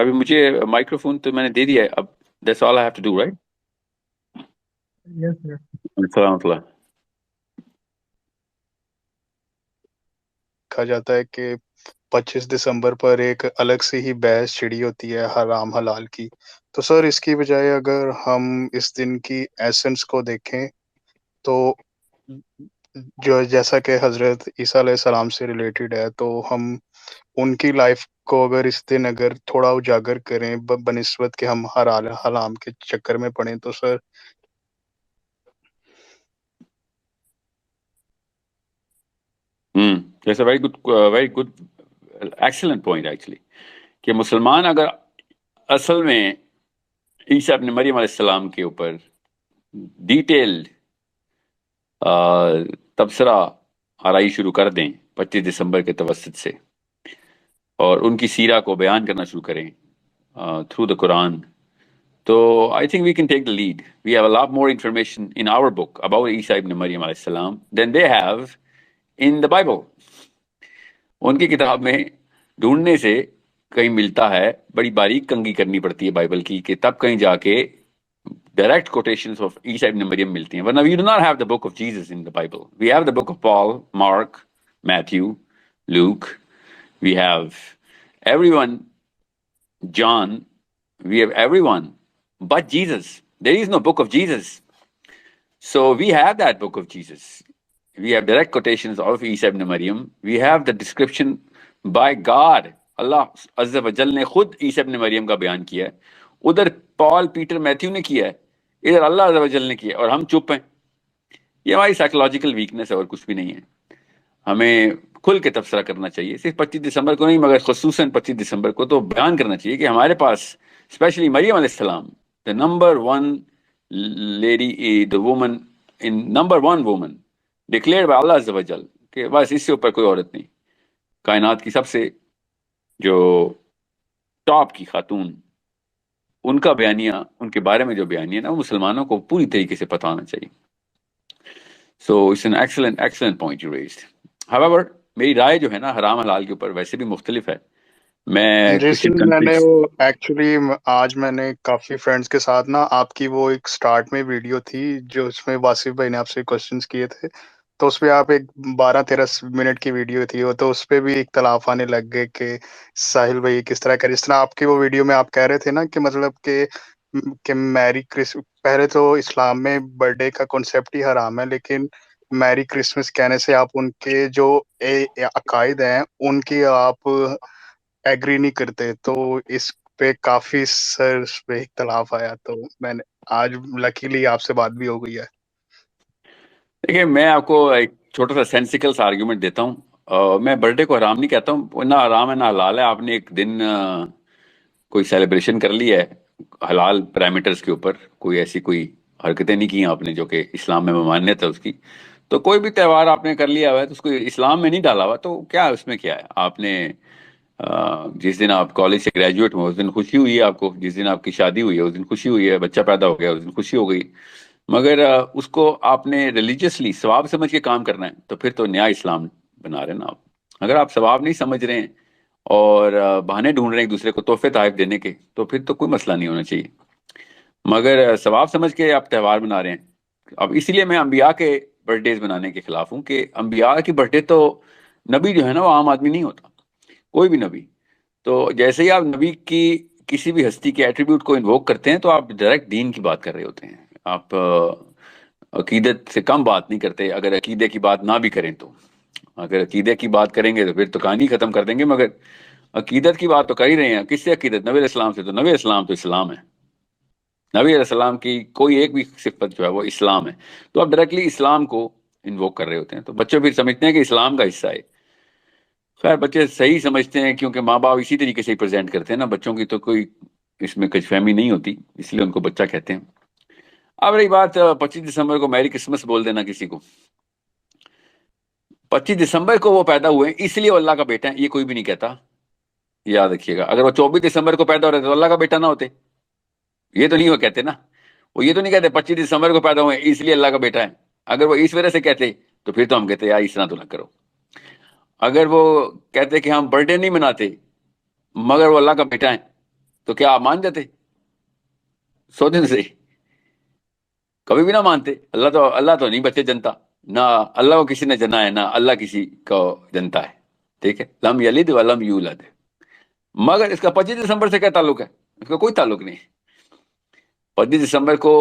ابھی مجھے مائکروفون تو میں نے دے دیا ہے، اب that's all I have to do right. Yes yes. السلام علیکم. کہا جاتا ہے کہ 25 دسمبر پر ایک الگ سے ہی بحث چھڑی ہوتی ہے حرام حلال کی. تو سر اس کی بجائے اگر ہم اس دن کی ایسنس کو دیکھیں تو جو جیسا کہ حضرت عیسیٰ علیہ السلام سے ریلیٹڈ ہے، تو ہم ان کی لائف کو اگر اس دن اگر تھوڑا اجاگر کریں بنسبت کہ ہم حرام کے چکر میں پڑیں، تو سر That's a very good, excellent point actually. کہ مسلمان اگر اصل میں عیسیٰ ابن مریم علیہ السلام کے اوپر ڈیٹیلڈ تبصرہ آرائی شروع کر دیں 25 دسمبر کے توسط سے، اور ان کی سیرہ کو بیان کرنا شروع کریں تھرو دا قرآن، تو I think we can take the lead. We have a lot more information in our book about عیسیٰ ابن مریم علیہ السلام دین they have in the Bible. ان کی کتاب میں ڈھونڈنے سے کہیں ملتا ہے، بڑی باریک کنگھی کرنی پڑتی ہے بائبل کی، کہ تب کہیں جا کے ڈائریکٹ کوٹیشنز آف عیسیٰ ابن مریم ملتی ہیں. ورنہ we do not have the book of Jesus in the Bible. We have the book of Paul, Mark, Matthew, Luke. We have everyone, John. We have everyone but Jesus. There is no book of Jesus. So we have that book of Jesus. We have direct quotations of Isa ibn Maryam. We have the description by God. اللہ عز و جل نے خود عیسیٰ ابن مریم کا بیان کیا ہے. ادھر پال، پیٹر، میتھیو نے کیا ہے، ادھر اللہ عز و جل نے کیا ہے، اور ہم چپ ہیں. یہ ہماری سائیکولوجیکل ویکنس ہے اور کچھ بھی نہیں ہے. ہمیں کھل کے تبصرہ کرنا چاہیے، صرف 25 دسمبر کو نہیں مگر خصوصاً 25 دسمبر کو تو بیان کرنا چاہیے کہ ہمارے پاس اسپیشلی مریم علیہ السلام، the number one lady, the woman in number one woman declared by Allah عز و جل، کہ بس اس سے اوپر کوئی عورت نہیں. کائنات کی سب سے جو ٹاپ کی خاتون، ان کا بیانیہ، ان کے بارے میں جو بیانیہ نا، وہ مسلمانوں کو پوری طریقے سے پتہ ہونا چاہیے. So it's an excellent point you raised. However میری رائے جو ہے نا حرام حلال کے اوپر ویسے بھی مختلف ہے. میں جی سر، کرسچن میں نے کنٹریز، وہ ایکچولی آج میں نے کافی فرینڈس کے ساتھ نا آپ کی وہ ایک سٹارٹ میں ویڈیو تھی جو اس میں واصف بھائی نے آپ سے کوشچنس کیے تھے، تو اس پہ آپ ایک 12-13 منٹ کی ویڈیو تھی وہ، تو اس پہ بھی اختلاف آنے لگ گئے کہ ساحل بھائی کس طرح کرے. جس طرح آپ کی وہ ویڈیو میں آپ کہہ رہے تھے نا کہ مطلب کہ میری پہلے تو اسلام میں برتھ ڈے کا کنسیپٹ ہی حرام ہے، لیکن میری کرسمس کہنے سے آپ ان کے جو عقائد ہیں ان کی آپ ایگری نہیں کرتے. تو اس پہ کافی سر اس پہ اختلاف آیا، تو میں نے آج لکیلی آپ سے بات بھی ہو گئی ہے. دیکھیں میں آپ کو ایک چھوٹا سا سینسیکل سا آرگیومنٹ دیتا ہوں. میں برتھ ڈے کو حرام نہیں کہتا ہوں، نہ حرام ہے نہ حلال ہے. آپ نے ایک دن کوئی سیلیبریشن کر لی ہے حلال پیرامیٹرز کے اوپر، کوئی ایسی کوئی حرکتیں نہیں کی آپ نے جو کہ اسلام میں ممانعت ہے اس کی، تو کوئی بھی تہوار آپ نے کر لیا ہوا ہے تو اس کو اسلام میں نہیں ڈالا ہوا، تو کیا اس میں کیا ہے؟ آپ نے جس دن آپ کالج سے گریجویٹ ہوئے اس دن خوشی ہوئی ہے آپ کو، جس دن آپ کی شادی ہوئی ہے اس دن خوشی ہوئی ہے، بچہ پیدا ہو گیا اس دن خوشی ہو گئی، مگر اس کو آپ نے ریلیجیسلی ثواب سمجھ کے کام کرنا ہے تو پھر تو نیا اسلام بنا رہے ہیں نا آپ. اگر آپ ثواب نہیں سمجھ رہے ہیں اور بہانے ڈھونڈ رہے ہیں ایک دوسرے کو تحفے تحائف دینے کے، تو پھر تو کوئی مسئلہ نہیں ہونا چاہیے. مگر ثواب سمجھ کے آپ تہوار بنا رہے ہیں. اب اسی لیے میں انبیاء کے برتھ ڈیز بنانے کے خلاف ہوں کہ انبیاء کی برتھ ڈے تو، نبی جو ہے نا وہ عام آدمی نہیں ہوتا، کوئی بھی نبی. تو جیسے ہی آپ نبی کی کسی بھی ہستی کے ایٹریبیوٹ کو انووک کرتے ہیں تو آپ ڈائریکٹ دین کی بات کر رہے ہوتے ہیں. آپ عقیدت سے کم بات نہیں کرتے. اگر عقیدے کی بات نہ بھی کریں تو، اگر عقیدے کی بات کریں گے تو پھر تو کہانی ختم کر دیں گے، مگر عقیدت کی بات تو کر ہی رہے ہیں. کس سے عقیدت؟ نبی علیہ السلام سے. تو نبی علیہ السلام تو اسلام ہے. نبی علیہ السلام کی کوئی ایک بھی صفت جو ہے وہ اسلام ہے. تو آپ ڈائریکٹلی اسلام کو انووک کر رہے ہوتے ہیں، تو بچے پھر سمجھتے ہیں کہ اسلام کا حصہ ہے. خیر بچے صحیح سمجھتے ہیں کیونکہ ماں باپ اسی طریقے سے ہی پریزنٹ کرتے ہیں نا. بچوں کی تو کوئی اس میں کچھ فہمی نہیں ہوتی، اس لیے ان کو بچہ کہتے ہیں. اب رہی بات 25 دسمبر کو میری کرسمس بول دینا کسی کو، 25 دسمبر کو وہ پیدا ہوئے اس لیے وہ اللہ کا بیٹا ہے، یہ کوئی بھی نہیں کہتا. یاد رکھیے گا، اگر وہ 24 دسمبر کو پیدا ہو رہے تو اللہ کا بیٹا نہ ہوتے. یہ تو نہیں وہ کہتے نا، وہ یہ تو نہیں کہتے 25 دسمبر کو پیدا ہوئے اس لیے اللہ کا بیٹا ہے. اگر وہ اس وجہ سے کہتے تو پھر تو ہم کہتے یار اس طرح تو نہ کرو. اگر وہ کہتے کہ ہم برتھ ڈے نہیں مناتے مگر وہ اللہ کا بیٹا ہے، تو کیا آپ مان جاتے؟ سوچنے سے کبھی بھی نہ مانتے. اللہ تو نہیں بچے جنتا، نہ اللہ کو کسی نے جنا ہے، نہ اللہ کسی کو جنتا ہے. ٹھیک ہے، لم یلد ولم یولد. مگر اس کا 25 دسمبر سے کیا تعلق ہے؟ اس کا کوئی تعلق نہیں. 25 دسمبر کو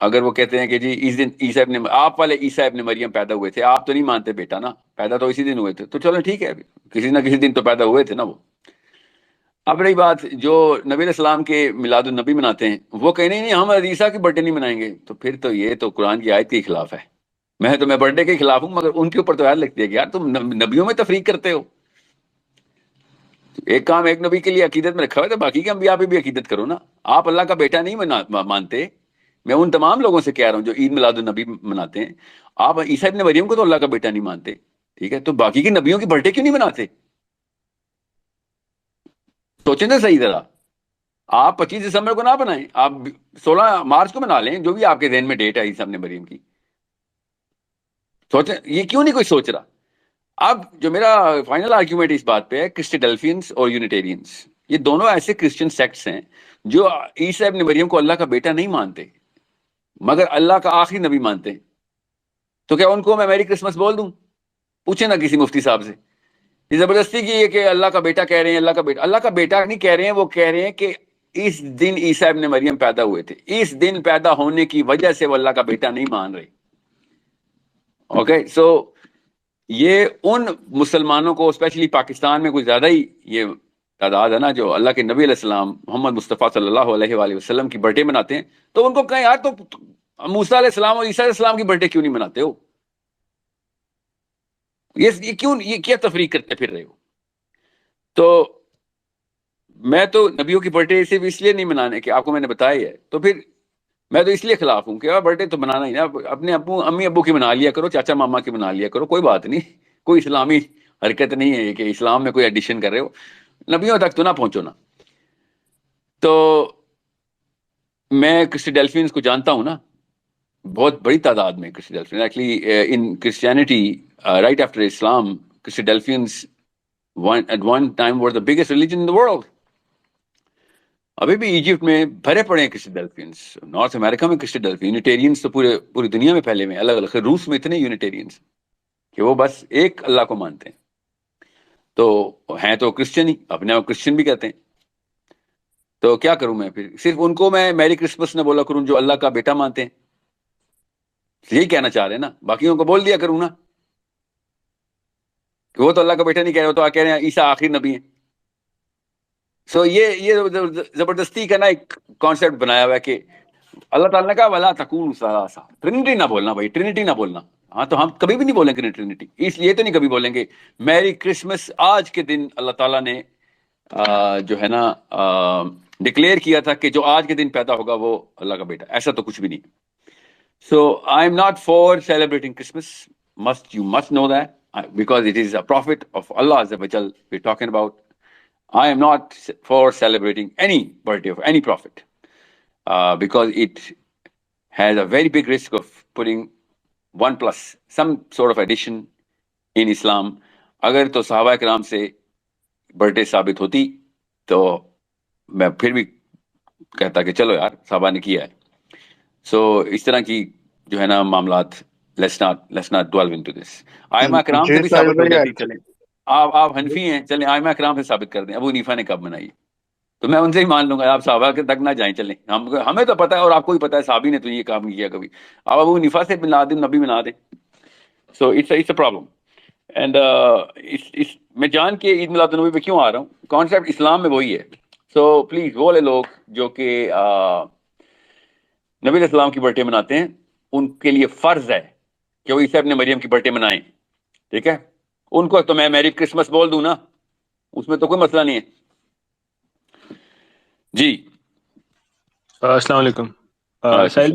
اگر وہ کہتے ہیں کہ جی اس دن عیسیٰ ابن آپ والے عیسیٰ ابن مریم پیدا ہوئے تھے، آپ تو نہیں مانتے بیٹا نا، پیدا تو اسی دن ہوئے تھے، تو چلو ٹھیک ہے، کسی نہ کسی دن تو پیدا ہوئے تھے نا وہ. اب رہی بات جو نبی علیہ السلام کے میلاد النبی مناتے ہیں، وہ کہیں نہیں ہم عیسیٰ کی برتھ ڈے نہیں منائیں گے، تو پھر تو یہ تو قرآن کی آیت کے خلاف ہے. میں برتھ ڈے کے خلاف ہوں، مگر ان کے اوپر تو یاد لگتی ہے کہ یار تم نبیوں میں تفریق کرتے ہو. ایک کام ایک نبی کے لیے عقیدت میں رکھا ہوا ہے، تو باقی کے انبیاء پہ بھی عقیدت کرو نا. آپ اللہ کا بیٹا نہیں مانتے. میں ان تمام لوگوں سے کہہ رہا ہوں جو عید میلاد النبی مناتے ہیں، آپ عیسیٰ ابن مریم کو تو اللہ کا بیٹا نہیں مانتے. ٹھیک ہے، تو باقی کے نبیوں کی برتھ ڈے کیوں نہیں مناتے؟ سوچیں نا صحیح ذرا. آپ 25 دسمبر کو نہ بنائیں، آپ 16 مارچ کو بنا لیں، جو بھی آپ کے ذہن میں ڈیٹ ہے عیسیٰ ابن مریم کی. سوچیں، یہ کیوں نہیں کوئی سوچ رہا؟ اب جو میرا فائنل آرگیومنٹ اس بات پہ ہے، کرسٹیڈلفینس اور یونیٹیرینس، یہ دونوں ایسے کرسچن سیکٹس ہیں جو عیسیٰ ابن مریم کو اللہ کا بیٹا نہیں مانتے مگر اللہ کا آخری نبی مانتے ہیں. تو کیا ان کو میں میری کرسمس بول دوں؟ پوچھیں نا کسی مفتی صاحب سے. یہ زبردستی کی ہے کہ اللہ کا بیٹا کہہ رہے ہیں، اللہ کا بیٹا نہیں کہہ رہے ہیں، وہ کہہ رہے ہیں کہ اس دن عیسیٰ ابن مریم پیدا ہوئے تھے، اس دن پیدا ہونے کی وجہ سے وہ اللہ کا بیٹا نہیں مان رہے. اوکے، سو یہ ان مسلمانوں کو اسپیشلی پاکستان میں کچھ زیادہ ہی یہ تعداد ہے نا جو اللہ کے نبی علیہ السلام محمد مصطفیٰ صلی اللہ علیہ وآلہ وسلم کی برتھ ڈے مناتے ہیں، تو ان کو کہیں یار تو موسیٰ علیہ السلام اور عیسیٰ علیہ السلام کی برتھ ڈے کیوں نہیں مناتے ہو؟ یہ کیا تفریق کرتے پھر رہے ہو؟ تو میں تو نبیوں کی برتھ ڈے صرف اس لیے نہیں منانے کہ آپ کو میں نے بتایا ہے، تو پھر میں تو اس لیے خلاف ہوں کہ برتھ ڈے تو بنانا ہی نا. اپنے امی ابو کی بنا لیا کرو، چاچا ماما کی بنا لیا کرو، کوئی بات نہیں. کوئی اسلامی حرکت نہیں ہے کہ اسلام میں کوئی ایڈیشن کر رہے ہو. نبیوں تک تو نہ پہنچو نا. تو میں کرسٹیڈلفینس کو جانتا ہوں نا، بہت بڑی تعداد میں Christadelphian. Actually in Christianity right after Islam, Christadelphians at one time were the biggest religion in the world. ابھی بھی ایجپٹ میں بھرے پڑے ہیں کرسٹیڈلفینس، نارتھ امریکہ میں کرسٹیڈلفین. یونیٹیرینس تو پوری دنیا میں پھیلے ہوئے الگ الگ. روس میں اتنے یونیٹیرینس کہ وہ بس ایک اللہ کو مانتے ہیں. تو ہیں تو کرسچن ہی، اپنے آپ کرسچن بھی کہتے ہیں. تو کیا کروں میں پھر؟ صرف ان کو میں میری کرسمس نہ بولا کروں جو اللہ کا بیٹا مانتے ہیں؟ یہی کہنا چاہ رہے ہیں نا. باقیوں کو بول دیا کروں نا کہ وہ تو اللہ کا بیٹا نہیں کہہ رہے، وہ تو کہہ رہے ہیں عیسیٰ آخری نبی ہیں. سو یہ زبردستی کا نا ایک کانسیپٹ بنایا ہوا ہے کہ اللہ تعالیٰ نے کہا وَلَا تَقُولُوا ثَلَاثَةٌ، ٹرینٹی نہ بولنا بھائی، ٹرینٹی نہ بولنا. ہاں تو ہم کبھی بھی نہیں بولیں گے ٹرینٹی، اس لیے تو نہیں کبھی بولیں گے میری کرسمس. آج کے دن اللہ تعالیٰ نے جو ہے نا ڈکلیئر کیا تھا کہ جو آج کے دن پیدا ہوگا وہ اللہ کا بیٹا. ایسا تو کچھ بھی نہیں. So I am not for celebrating Christmas. You must know that because it is a prophet of Allah Azza wa Jal we're talking about. I am not for celebrating any birthday of any prophet because it has a very big risk of putting one plus some sort of addition in Islam. اگر تو صحابہ کرام سے birth day ثابت ہوتی تو میں پھر بھی کہتا کہ چلو یار صحابہ نے کیا ہے. سو اس طرح کی جو ہے نا معاملات let's not dwell into this. آئمہ کرام سے بھی ثابت ہو جاتی. چلیں آپ حنفی ہیں، چلیں آئمہ کرام سے ثابت کر دیں ابو حنیفہ نے کب منائی، تو میں ان سے ہی مان لوں گا. آپ صحابہ کے تک نہ جائیں. چلیں ہمیں تو پتہ ہے اور آپ کو بھی پتہ ہے صحابی نے تو یہ کام کیا کبھی. آپ ابو حنیفہ سے میلاد النبی منا دیں. So it's a problem. And میں جان کے عید میلاد النبی پہ کیوں آ رہا ہوں، کانسیپٹ اسلام میں وہی ہے. سو پلیز وہ والے لوگ جو کہ نبی علیہ السلام کی برتھ ڈے مناتے ہیں، ان کے لیے فرض ہے کہ وہ عیسیٰ ابن مریم کی برتھ ڈے منائیں. ٹھیک ہے، ان کو تو میں میری کرسمس بول دوں نا، اس میں تو کوئی مسئلہ نہیں ہے. جی السلام علیکم. ساحل